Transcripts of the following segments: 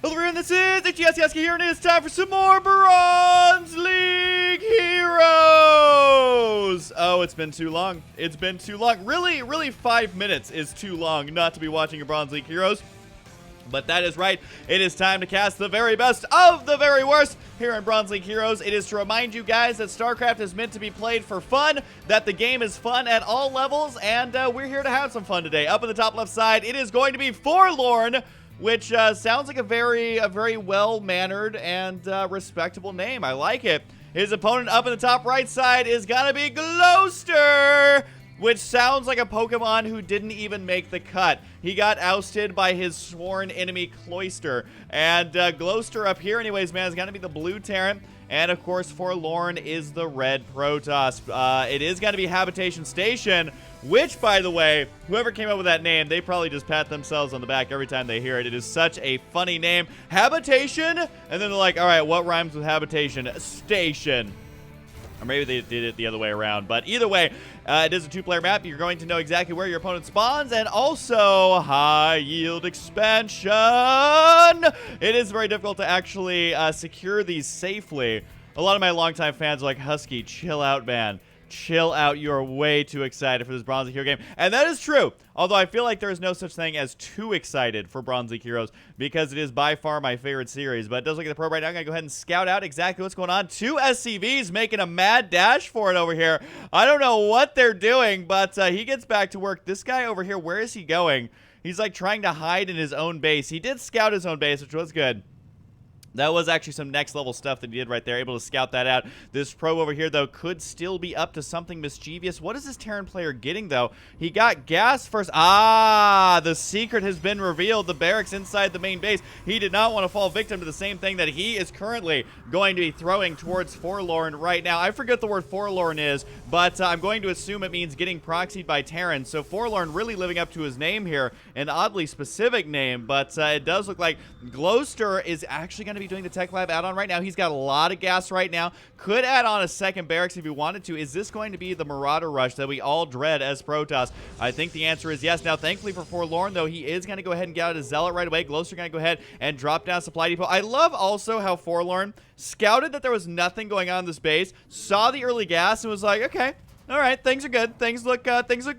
Hello everyone, this is HGS here, and it's time for some more Bronze League Heroes! Oh, it's been too long. It's been too long. Really 5 minutes is too long not to be watching a Bronze League Heroes. But that is right. It is time to cast the very best of the very worst here in Bronze League Heroes. It is to remind you guys that StarCraft is meant to be played for fun, that the game is fun at all levels, and we're here to have some fun today. Up in the top left side, it is going to be Forlorn, which sounds like a very well-mannered and respectable name. I like it. His opponent up in the top right side is gonna be glowster, which sounds like a Pokemon who didn't even make the cut. He got ousted by his sworn enemy Cloyster. And glowster up here anyways, man, is gonna be the blue Terran. And of course, Forlorn is the red Protoss. It is gonna be Habitation Station, which, by the way, whoever came up with that name, they probably just pat themselves on the back every time they hear it. It is such a funny name. Habitation? And then they're like, all right, what rhymes with habitation? Station. Or maybe they did it the other way around. But either way, it is a two-player map. You're going to know exactly where your opponent spawns. And also, high-yield expansion. It is very difficult to actually secure these safely. A lot of my longtime fans are like, Husky, chill out, man. Chill out. You are way too excited for this Bronze League Hero game. And that is true. Although I feel like there is no such thing as too excited for Bronze League Heroes, because it is by far my favorite series. But it does look at the probe right now. I'm going to go ahead and scout out exactly what's going on. Two SCVs making a mad dash for it over here. I don't know what they're doing, but he gets back to work. This guy over here, where is he going? He's like trying to hide in his own base. He did scout his own base, which was good. That was actually some next level stuff that he did right there, able to scout that out. This probe over here, though, could still be up to something mischievous. What is this Terran player getting, though? He got gas first. Ah, the secret has been revealed. The barracks inside the main base. He did not want to fall victim to the same thing that he is currently going to be throwing towards Forlorn right now. I forget the word Forlorn is, but I'm going to assume it means getting proxied by Terran. So Forlorn really living up to his name here, an oddly specific name, but it does look like glowster is actually going to be doing the Tech Lab add-on right now. He's got a lot of gas right now. Could add on a second barracks if he wanted to. Is this going to be the Marauder rush that we all dread as Protoss? I think the answer is yes. Now, thankfully for Forlorn, though, he is going to go ahead and get out his Zealot right away. Glowster going to go ahead and drop down Supply Depot. I love also how Forlorn scouted that there was nothing going on in this base, saw the early gas, and was like, okay, all right, things are good. Things look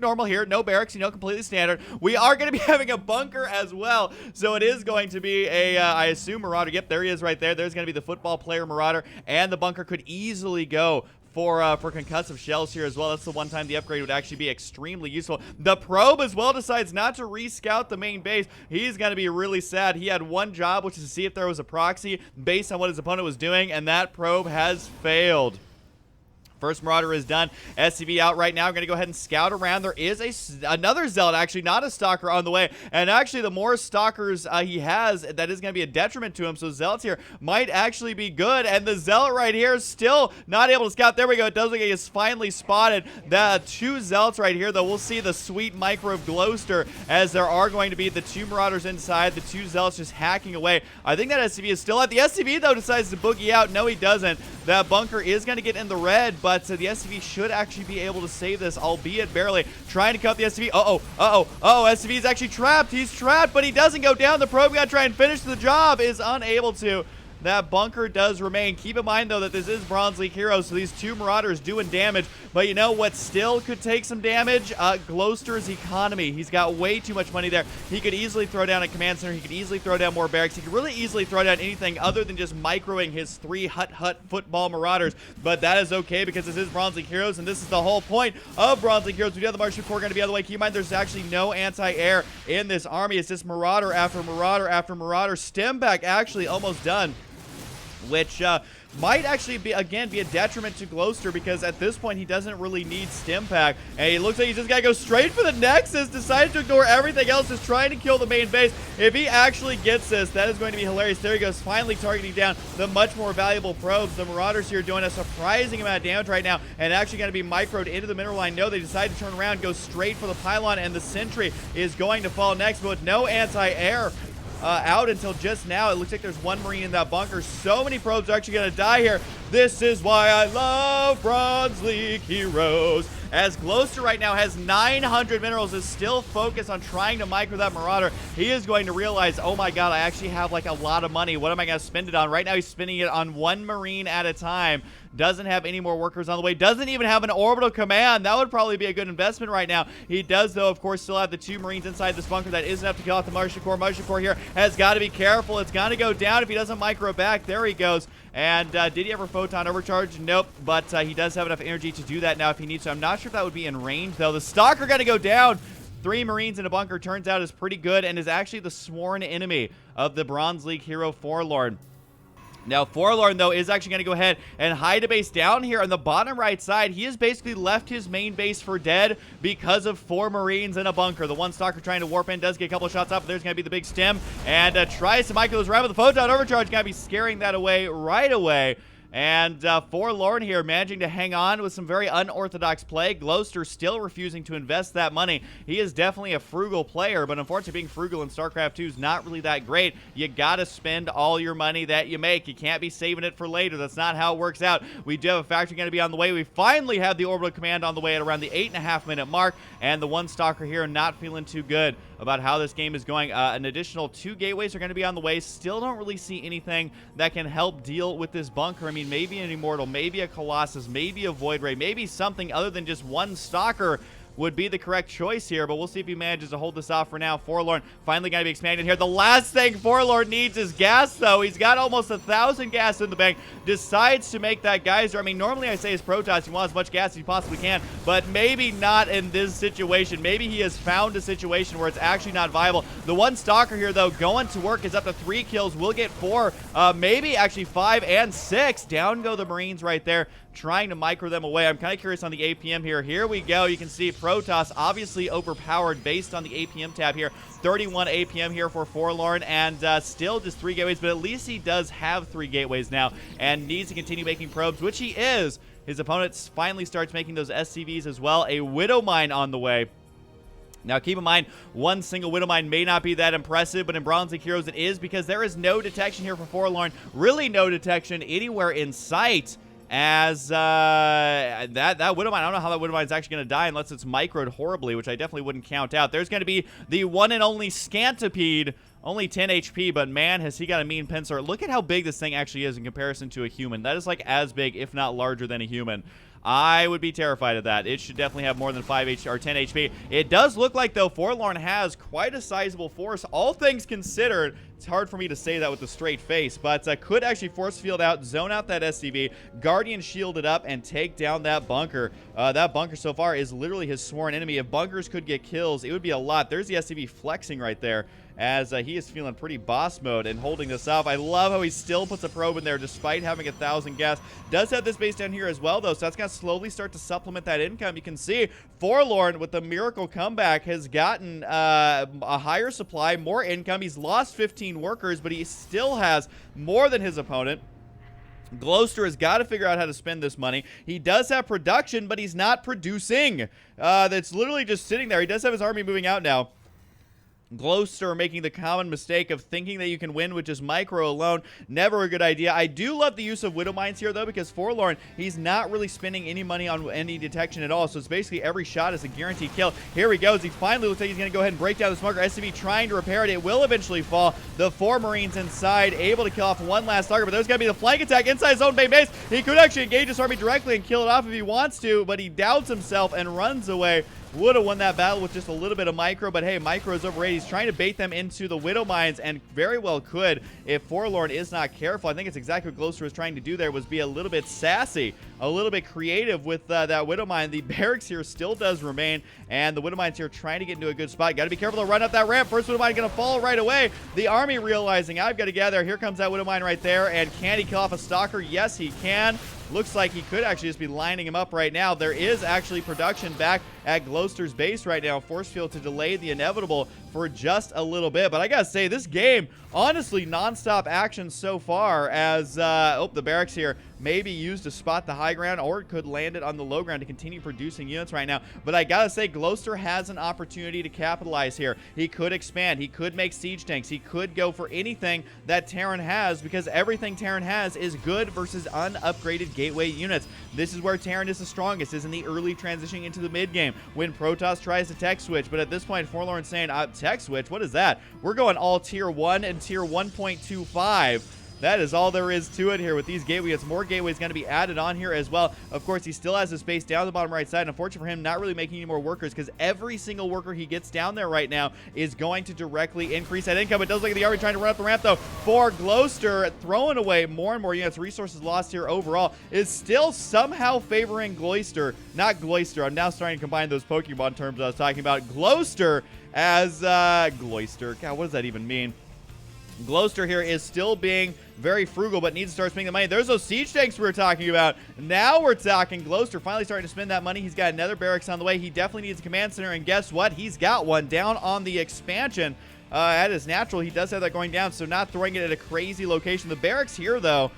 normal here. No barracks, you know, completely standard. We are going to be having a bunker as well, so it is going to be a, I assume, Marauder. Yep, there he is right there. There's going to be the football player Marauder, and the bunker could easily go for concussive shells here as well. That's the one time the upgrade would actually be extremely useful. The probe as well decides not to re-scout the main base. He's going to be really sad. He had one job, which is to see if there was a proxy based on what his opponent was doing, and that probe has failed. First Marauder is done. SCV out right now. I'm going to go ahead and scout around. There is another Zealot, actually, not a Stalker on the way. And actually, the more Stalkers he has, that is going to be a detriment to him. So Zealots here might actually be good. And the Zealot right here is still not able to scout. There we go. It does look like he is finally spotted. The two Zealots right here, though, we'll see the sweet micro glowster, as there are going to be the two Marauders inside, the two Zealots just hacking away. I think that SCV is still out. The SCV, though, decides to boogie out. No, he doesn't. That bunker is going to get in the red, but the SCV should actually be able to save this, albeit barely. Trying to cut the SCV. SCV is actually trapped. He's trapped, but he doesn't go down. The probe got to try and finish the job, is unable to. That bunker does remain. Keep in mind, though, that this is Bronze League Heroes, so these two Marauders doing damage. But you know what still could take some damage? Glowster's economy. He's got way too much money there. He could easily throw down a command center. He could easily throw down more barracks. He could really easily throw down anything other than just microing his 3 hut football Marauders. But that is okay, because this is Bronze League Heroes, and this is the whole point of Bronze League Heroes. We do have the Martian Corps going to be out of the way. Keep in mind, there's actually no anti-air in this army. It's just Marauder after Marauder after Marauder. Stem back actually almost done, which might actually be, again, be a detriment to glowster, because at this point he doesn't really need stim pack, and he looks like he's just gotta go straight for the Nexus. Decided to ignore everything else, just trying to kill the main base. If he actually gets this, that is going to be hilarious. There he goes, finally targeting down the much more valuable probes. The Marauders here doing a surprising amount of damage right now, and actually going to be microed into the mineral line. No, they decide to turn around, go straight for the pylon, and the sentry is going to fall next, but with no anti-air out until just now. It looks like there's one Marine in that bunker. So many probes are actually going to die here. This is why I love Bronze League Heroes. as glowster right now has 900 minerals, is still focused on trying to micro that marauder. He is going to realize, oh my god, I actually have like a lot of money. What am I going to spend it on? Right now he's spending it on one marine at a time. Doesn't have any more workers on the way. Doesn't even have an orbital command. That would probably be a good investment right now. He does, though, of course, still have the 2 marines inside this bunker. That is enough to kill off the Martian core. Martian core here has got to be careful. It's going to go down if he doesn't micro back. There he goes. And did he ever photon overcharge? Nope. But he does have enough energy to do that now if he needs to. I'm not sure if that would be in range, though. The stalker got to go down. 3 marines in a bunker turns out is pretty good and is actually the sworn enemy of the Bronze League hero Forlorn. Now, Forlorn, though, is actually going to go ahead and hide a base down here on the bottom right side. He has basically left his main base for dead because of 4 Marines in a bunker. The one stalker trying to warp in does get a couple of shots up, but there's going to be the big stem. And tries to micro those right with the photon overcharge. Going to be scaring that away right away. And Forlorn here managing to hang on with some very unorthodox play. Glowster still refusing to invest that money. He is definitely a frugal player, but unfortunately being frugal in StarCraft 2 is not really that great. You gotta spend all your money that you make. You can't be saving it for later. That's not how it works out. We do have a factory going to be on the way. We finally have the orbital command on the way at around the 8.5-minute mark, and the one stalker here not feeling too good about how this game is going. An additional 2 gateways are going to be on the way. Still don't really see anything that can help deal with this bunker. I mean, maybe an Immortal, maybe a Colossus, maybe a Void Ray, maybe something other than just one stalker would be the correct choice here, but we'll see if he manages to hold this off for now. Forlorn finally going to be expanded here. The last thing Forlorn needs is gas, though. He's got almost 1,000 gas in the bank. Decides to make that geyser. I mean, normally I say as Protoss, you want as much gas as you possibly can, but maybe not in this situation. Maybe he has found a situation where it's actually not viable. The one stalker here, though, going to work is up to 3 kills. We'll get 4, maybe actually 5 and 6. Down go the Marines right there, trying to micro them away. I'm kind of curious on the APM here. Here we go. You can see Protoss obviously overpowered based on the APM tab here. 31 APM here for Forlorn, and still just 3 gateways, but at least he does have 3 gateways now and needs to continue making probes, which he is. His opponent finally starts making those SCVs as well. A Widow Mine on the way. Now, keep in mind, one single Widow Mine may not be that impressive, but in Bronze League Heroes it is, because there is no detection here for Forlorn. Really no detection anywhere in sight. As that Widow Mine, I don't know how that Widow Mine is actually going to die unless it's microed horribly, which I definitely wouldn't count out. There's going to be the one and only Scantipede, only 10 HP, but man, has he got a mean pincer. Look at how big this thing actually is in comparison to a human. That is like as big, if not larger than a human. I would be terrified of that. It should definitely have more than 10 HP. It does look like, though, Forlorn has quite a sizable force. All things considered, it's hard for me to say that with a straight face, but could actually force field out, zone out that SCV, Guardian shield it up, and take down that bunker. That bunker so far is literally his sworn enemy. If bunkers could get kills, it would be a lot. There's the SCV flexing right there, as he is feeling pretty boss mode and holding this off. I love how he still puts a probe in there despite having 1,000 gas. Does have this base down here as well, though, so that's going to slowly start to supplement that income. You can see Forlorn, with the miracle comeback, has gotten a higher supply, more income. He's lost 15 workers, but he still has more than his opponent. Glowster has got to figure out how to spend this money. He does have production, but he's not producing. That's literally just sitting there. He does have his army moving out now. Glowster making the common mistake of thinking that you can win with just micro alone. Never a good idea. I do love the use of Widow Mines here, though, because Forlorn, he's not really spending any money on any detection at all, so it's basically every shot is a guaranteed kill. Here he goes. He finally looks like he's going to go ahead and break down the smoker. SCV trying to repair it. It will eventually fall. The 4 Marines inside, able to kill off one last target, but there's going to be the flank attack inside his own main base. He could actually engage his army directly and kill it off if he wants to, but he doubts himself and runs away. Would have won that battle with just a little bit of micro, but hey, micro is overrated. He's trying to bait them into the Widow Mines, and very well could if Forlorn is not careful. I think it's exactly what Glowster was trying to do there, was be a little bit sassy, a little bit creative with that Widow Mine. The barracks here still does remain, and the Widow Mines here trying to get into a good spot. Got to be careful to run up that ramp. First Widow Mine going to fall right away. The army realizing, I've got to gather. Here comes that Widow Mine right there, and can he kill off a stalker? Yes, he can. Looks like he could actually just be lining him up right now. There is actually production back at Glowster's base right now. Force field to delay the inevitable, for just a little bit. But I gotta say, this game, honestly, non-stop action so far as, the barracks here maybe used to spot the high ground, or it could land it on the low ground to continue producing units right now. But I gotta say, glowster has an opportunity to capitalize here. He could expand. He could make siege tanks. He could go for anything that Terran has, because everything Terran has is good versus unupgraded gateway units. This is where Terran is the strongest, is in the early transitioning into the mid game when Protoss tries to tech switch. But at this point, Forlorn saying, tech switch? What is that? We're going all tier 1 and tier 1.25. That is all there is to it here with these gateways. More gateways going to be added on here as well. Of course, he still has his base down the bottom right side. Unfortunately for him, not really making any more workers, because every single worker he gets down there right now is going to directly increase that income. It does look like the army trying to run up the ramp, though, for glowster, throwing away more and more units. Resources lost here overall is still somehow favoring glowster. Not glowster. I'm now starting to combine those Pokemon terms I was talking about. Glowster as glowster. God, what does that even mean? Glowster here is still being very frugal, but needs to start spending the money. There's those siege tanks we were talking about. Now we're talking. Glowster finally starting to spend that money. He's got another barracks on the way. He definitely needs a command center, and guess what? He's got one down on the expansion. That is natural. He does have that going down, so not throwing it at a crazy location. The barracks here, though,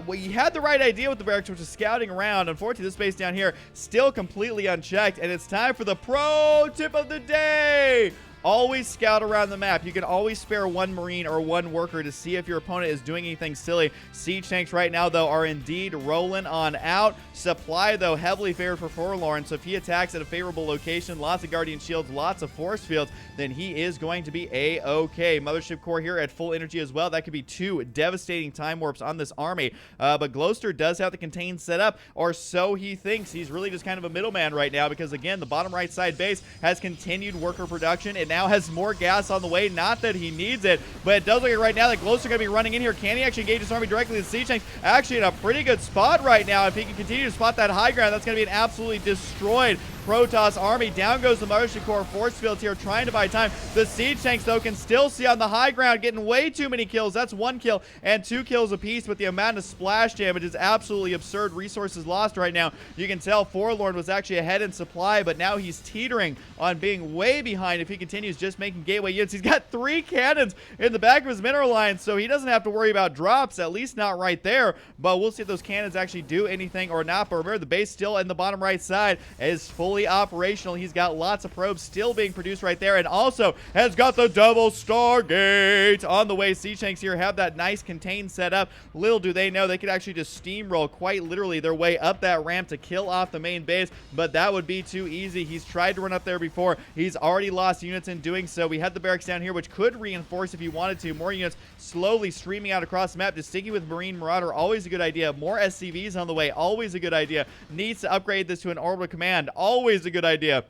we had the right idea with the barracks, which is scouting around. Unfortunately, this base down here still completely unchecked, and it's time for the pro tip of the day. Always scout around the map. You can always spare one Marine or one worker to see if your opponent is doing anything silly. Siege tanks right now, though, are indeed rolling on out. Supply, though, heavily favored for Forlorn. So if he attacks at a favorable location, lots of Guardian Shields, lots of Force Fields, then he is going to be A-okay. Mothership Core here at full energy as well. That could be 2 devastating time warps on this army. But glowster does have the contain set up, or so he thinks. He's really just kind of a middleman right now because, again, the bottom right side base has continued worker production. It now has more gas on the way. Not that he needs it, but it does look like right now that glowster going to be running in here. Can he actually engage his army directly? The siege tanks actually in a pretty good spot right now. If he can continue to spot that high ground, that's going to be an absolutely destroyed Protoss army. Down goes the Mothership Core force fields here, trying to buy time. The siege tanks, though, can still see on the high ground, getting way too many kills. That's 1 kill and 2 kills apiece, but the amount of splash damage is absolutely absurd. Resources lost right now. You can tell Forlorn was actually ahead in supply, but now he's teetering on being way behind if he continues just making gateway units. He's got 3 cannons in the back of his mineral line, so he doesn't have to worry about drops, at least not right there, but we'll see if those cannons actually do anything or not. But remember, the base still in the bottom right side is fully operational. He's got lots of probes still being produced right there, and also has got the double Stargate on the way. Siege tanks here have that nice contain set up. Little do they know they could actually just steamroll quite literally their way up that ramp to kill off the main base, but that would be too easy. He's tried to run up there before. He's already lost units in doing so. We had the barracks down here, which could reinforce if he wanted to. More units slowly streaming out across the map. Just sticking with Marine Marauder, always a good idea. More SCVs on the way, always a good idea. Needs to upgrade this to an orbital command, always a good idea.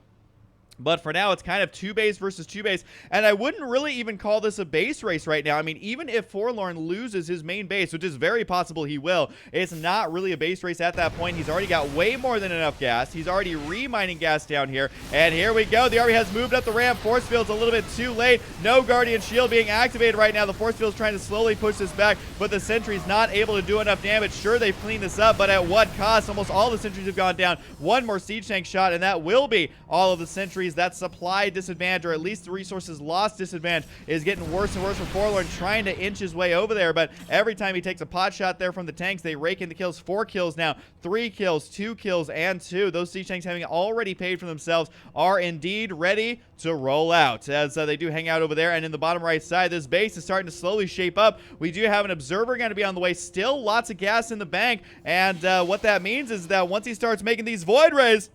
But for now, it's kind of 2 base versus 2 base, and I wouldn't really even call this a base race right now. I mean, even if Forlorn loses his main base, which is very possible he will, it's not really a base race at that point. He's already got way more than enough gas. He's already remining gas down here, and here we go. The army has moved up the ramp. Force field's a little bit too late. No Guardian Shield being activated right now. The Force field's trying to slowly push this back, but the sentry's not able to do enough damage. Sure, they've cleaned this up, but at what cost? Almost all the sentries have gone down. 1 more siege tank shot, and that will be all of the sentries. That supply disadvantage, or at least the resources lost disadvantage, is getting worse and worse for Forlorn, trying to inch his way over there, but every time he takes a pot shot there from the tanks, they rake in the kills. 4 kills now, 3 kills, 2 kills, and 2. Those siege tanks, having already paid for themselves, are indeed ready to roll out, as they do hang out over there. And in the bottom right side, this base is starting to slowly shape up. We do have an observer going to be on the way. Still lots of gas in the bank, and what that means is that once he starts making these void rays,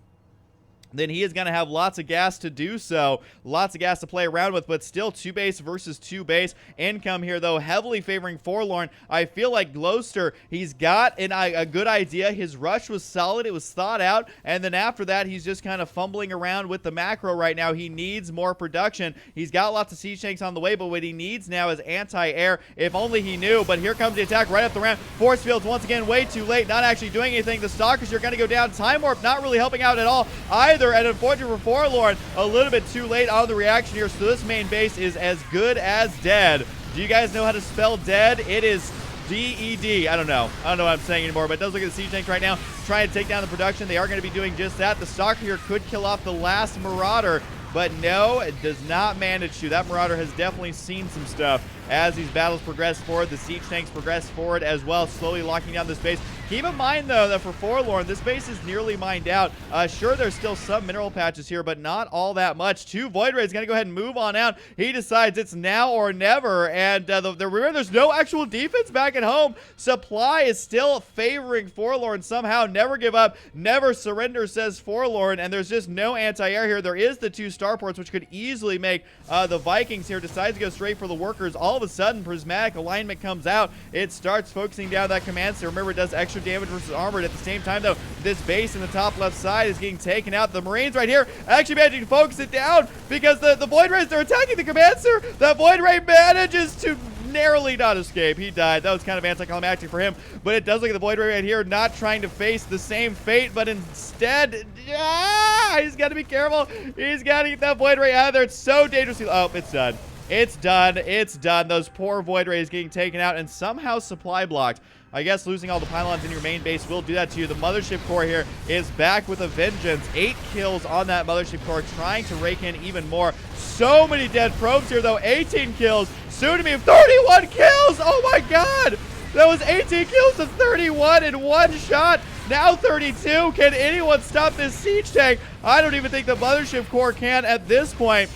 then he is going to have lots of gas to do so. Lots of gas to play around with, but still 2 base versus 2 base. Income here, though, heavily favoring Forlorn. I feel like glowster, he's got a good idea. His rush was solid. It was thought out. And then after that, he's just kind of fumbling around with the macro right now. He needs more production. He's got lots of siege tanks on the way, but what he needs now is anti-air. If only he knew. But here comes the attack right up the ramp. Force fields once again way too late, not actually doing anything. The stalkers are going to go down. Time warp not really helping out at all either. And unfortunately for Forlorn, a little bit too late on the reaction here, so this main base is as good as dead. Do you guys know how to spell dead? It is D-E-D. I don't know what I'm saying anymore, but it does look at the siege tanks right now, trying to take down the production. They are going to be doing just that. The stalker here could kill off the last Marauder. but no, it does not manage to. That Marauder has definitely seen some stuff as these battles progress forward. The siege tanks progress forward as well, slowly locking down this base. Keep in mind, though, that for Forlorn, this base is nearly mined out. Sure, there's still some mineral patches here, but not all that much. 2 Void Rays going to go ahead and move on out. He decides it's now or never, and remember, there's no actual defense back at home. Supply is still favoring Forlorn somehow. Never give up, never surrender, says Forlorn, and there's just no anti-air here. There is the 2 starports, which could easily make the Vikings here decide to go straight for the workers. All of a sudden, Prismatic Alignment comes out. It starts focusing down that command center. Remember, it does extra damage versus armored. At the same time, though, this base in the top left side is getting taken out. The Marines right here actually managing to focus it down because the Void Rays, they're attacking the command center. That Void Ray manages to narrowly not escape. He died. That was kind of anticlimactic for him, but it does look like the Void Ray right here not trying to face the same fate, but instead, he's got to be careful. He's got to get that Void Ray out of there. It's so dangerous. Oh, it's done. It's done. It's done. Those poor Void Rays getting taken out and somehow supply blocked. I guess losing all the pylons in your main base will do that to you. The Mothership Core here is back with a vengeance. 8 kills on that Mothership Core, trying to rake in even more. So many dead probes here, though. 18 kills. Soon to be 31 kills. Oh, my God. That was 18 kills to 31 in one shot. Now 32. Can anyone stop this siege tank? I don't even think the Mothership Core can at this point.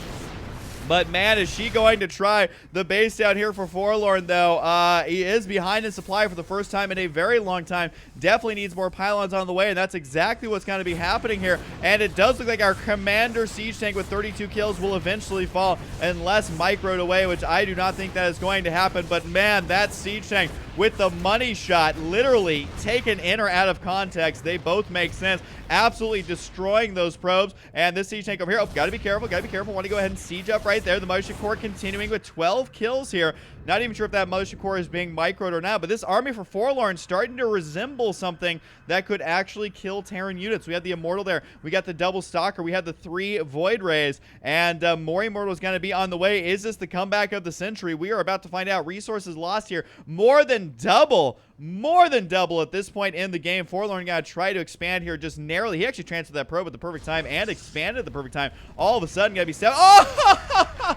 But, man, is she going to try the base down here for Forlorn, though. He is behind in supply for the first time in a very long time. Definitely needs more pylons on the way, and that's exactly what's going to be happening here. And it does look like our commander siege tank with 32 kills will eventually fall unless microed away, which I do not think that is going to happen. But, man, that siege tank with the money shot literally taken in or out of context. They both make sense. Absolutely destroying those probes. And this siege tank over here, oh, gotta be careful, gotta be careful. Want to go ahead and siege up right there. The Mothership Core continuing with 12 kills here. Not even sure if that Mothership Core is being microed or not, but this army for Forlorn starting to resemble something that could actually kill Terran units. We had the Immortal there. We got the double Stalker. We had the 3 Void Rays, and more Immortal is going to be on the way. Is this the comeback of the century? We are about to find out. Resources lost here. More than double at this point in the game. Forlorn got to try to expand here just narrowly. He actually transferred that probe at the perfect time and expanded at the perfect time. All of a sudden, got to be set. Oh,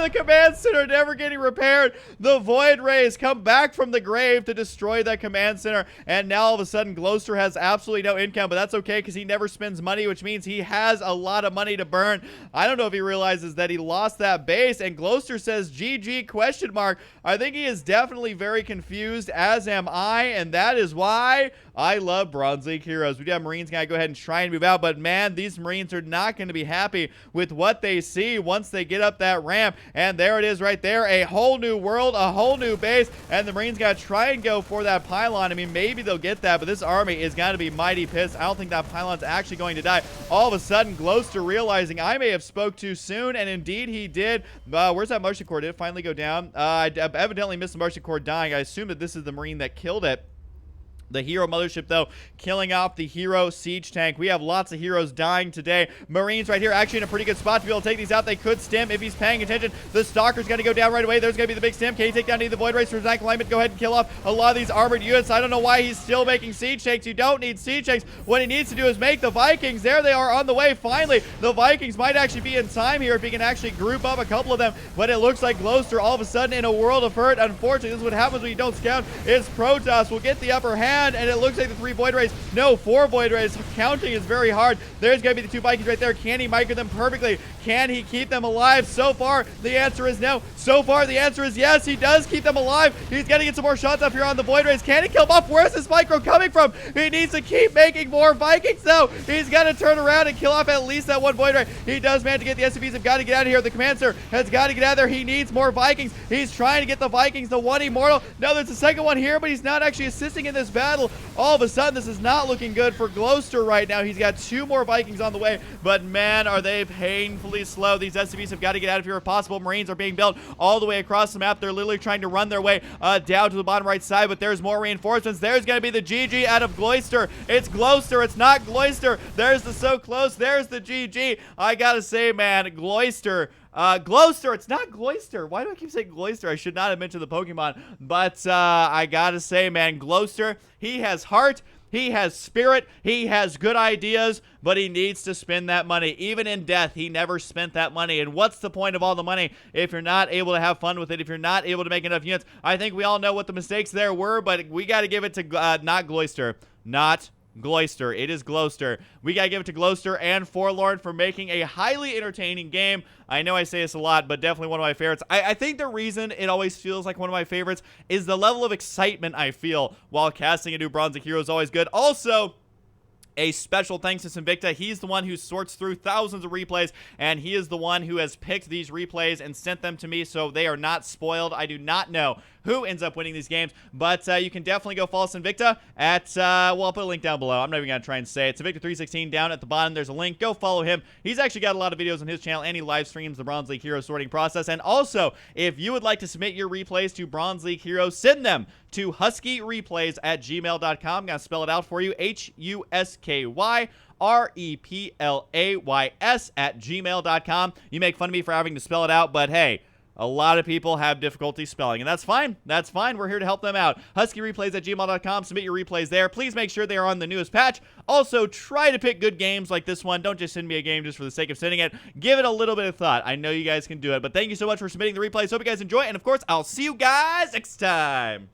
the command center never getting repaired. The Void Rays come back from the grave to destroy that command center, and now all of a sudden, glowster has absolutely no income, but that's okay because he never spends money, which means he has a lot of money to burn. I don't know if he realizes that he lost that base, and glowster says GG question mark. I think he is definitely very confused, as am I, and that is why I love Bronze League heroes. We do have Marines gotta go ahead and try and move out, but man, these Marines are not going to be happy with what they see once they get up that ramp. And there it is right there, a whole new world, a whole new base, and the Marines gotta try and go for that pylon. I mean, maybe they'll get that, but this army is gonna be mighty pissed. I don't think that pylon's actually going to die. All of a sudden, glowster realizing I may have spoke too soon, and indeed he did. Where's that Mothership Core? Did it finally go down? I evidently missed the Mothership Core dying. I assume that this is the Marine that killed it. The hero mothership, though, killing off the hero siege tank. We have lots of heroes dying today. Marines right here actually in a pretty good spot to be able to take these out. They could stem if he's paying attention. The Stalker's going to go down right away. There's going to be the big stem. Can he take down any of the Void Rays for Zank alignment? Go ahead and kill off a lot of these armored units. I don't know why he's still making siege tanks. You don't need siege tanks. What he needs to do is make the Vikings. There they are on the way. Finally, the Vikings might actually be in time here if he can actually group up a couple of them. But it looks like glowster all of a sudden in a world of hurt. Unfortunately, this is what happens when you don't scout. Is Protoss will get the upper hand, and it looks like the 3 Void Rays. No, 4 Void Rays. Counting is very hard. There's going to be the 2 Vikings right there. Can he micro them perfectly? Can he keep them alive? So far, the answer is no. So far, the answer is yes. He does keep them alive. He's going to get some more shots up here on the Void Rays. Can he kill them off? Where's this micro coming from? He needs to keep making more Vikings, though. He's got to turn around and kill off at least that 1 Void Ray. He does manage to get the SCVs. Have got to get out of here. The command center has got to get out of there. He needs more Vikings. He's trying to get the Vikings. The 1 Immortal. No, there's a second one here, but he's not actually assisting in this battle. All of a sudden, this is not looking good for glowster right now. He's got 2 more Vikings on the way, but man, are they painfully slow. These SCVs have got to get out of here if possible. Marines are being built all the way across the map. They're literally trying to run their way down to the bottom right side, but there's more reinforcements. There's going to be the GG out of glowster. It's glowster. It's not glowster. There's the so close. There's the GG. I gotta say, man, glowster. Glowster, it's not glowster. Why do I keep saying glowster? I should not have mentioned the Pokemon, but I gotta say, man, glowster, he has heart. He has spirit, he has good ideas, but he needs to spend that money. Even in death, he never spent that money. And what's the point of all the money if you're not able to have fun with it, if you're not able to make enough units? I think we all know what the mistakes there were, but we got to give it to not glowster. Not glowster. It is glowster. We gotta give it to glowster and Forlorn for making a highly entertaining game. I know I say this a lot, but definitely one of my favorites. I think the reason it always feels like one of my favorites is the level of excitement I feel while casting a new Bronze League hero is always good. Also, a special thanks to Invicta. He's the one who sorts through thousands of replays, and he is the one who has picked these replays and sent them to me, so they are not spoiled. I do not know who ends up winning these games, but you can definitely go follow Invicta at, well, I'll put a link down below. I'm not even going to try and say it. It's Invicta316 down at the bottom. There's a link. Go follow him. He's actually got a lot of videos on his channel, and he live streams the Bronze League Hero sorting process. And also, if you would like to submit your replays to Bronze League Heroes, send them to huskyreplays@gmail.com. I'm going to spell it out for you. HUSKYREPLAYS@gmail.com. You make fun of me for having to spell it out, but hey, a lot of people have difficulty spelling, and that's fine. That's fine. We're here to help them out. HuskyReplays@gmail.com. Submit your replays there. Please make sure they are on the newest patch. Also, try to pick good games like this one. Don't just send me a game just for the sake of sending it. Give it a little bit of thought. I know you guys can do it, but thank you so much for submitting the replays. Hope you guys enjoy, and of course, I'll see you guys next time.